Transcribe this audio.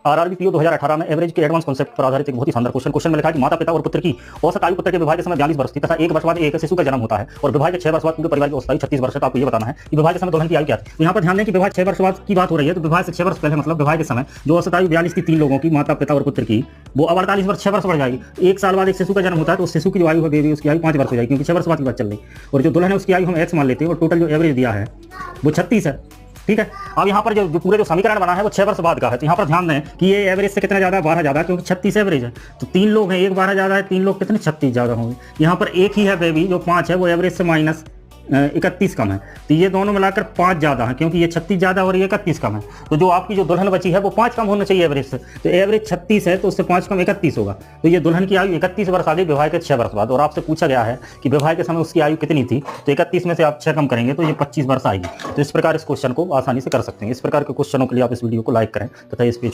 RRB PO 2018 में average के advance concept पर आधारित एक बहुत ही शानदार क्वेश्चन में लिखा है कि माता पिता और पुत्र की औसत आयु पुत्र के विवाह के समय 42 वर्ष थी तथा 1 वर्ष बाद एक शिशु का जन्म होता है और विवाह के 6 वर्ष बाद पूरे परिवार की औसत आयु 36 वर्ष है। तो आपको ये बताना है कि विवाह के समय दुल्हन की आयु क्या थी। तो यहाँ पर ध्यान दें कि विवाह 6 वर्ष बाद की बात हो रही है, तो विवाह से 6 वर्ष पहले मतलब विवाह के समय जो औसत आयु 42 थी 3 लोगों की, माता पिता और पुत्र की, वो अब 48 वर्ष 6 वर्ष बढ़ जाएगी। 1 साल बाद एक शिशु का जन्म होता है तो उस शिशु की जो आयु है बेबी उसकी आयु 5 वर्ष हो जाएगी, क्योंकि 6 वर्ष बाद की बात चल रही है। और जो दुल्हन है उसकी आयु हम एक्स मान लेते हैं और टोटल जो एवरेज दिया है वो 36 है। ठीक है, अब यहाँ पर जो पूरे जो समीकरण बना है वो 6 वर्ष बाद का है। तो यहाँ पर ध्यान दें कि ये एवरेज से कितना ज्यादा है, 12 ज्यादा है, क्योंकि 36 एवरेज है। तो 3 लोग हैं, एक 12 ज्यादा है, 3 लोग कितने 36 ज्यादा होंगे। यहाँ पर एक ही है बेबी जो 5 है, वो एवरेज से माइनस 31 कम है। तो ये दोनों मिलाकर 5 ज्यादा है, क्योंकि ये 36 ज्यादा और ये 31 कम है। तो जो आपकी जो दुल्हन बची है वो 5 कम होना चाहिए एवरेज से। तो एवरेज 36 है तो उससे 5 कम 31 होगा। तो ये दुल्हन की आयु 31 वर्ष आ गई विवाह के 6 वर्ष बाद। और आपसे पूछा गया है कि विवाह के समय उसकी आयु कितनी थी, तो 31 में से आप 6 कम करेंगे तो ये 25 वर्ष आएगी। तो इस प्रकार इस क्वेश्चन को आसानी से कर सकते हैं। इस प्रकार के क्वेश्चनों के लिए आप इस वीडियो को लाइक करें तथा इस पेज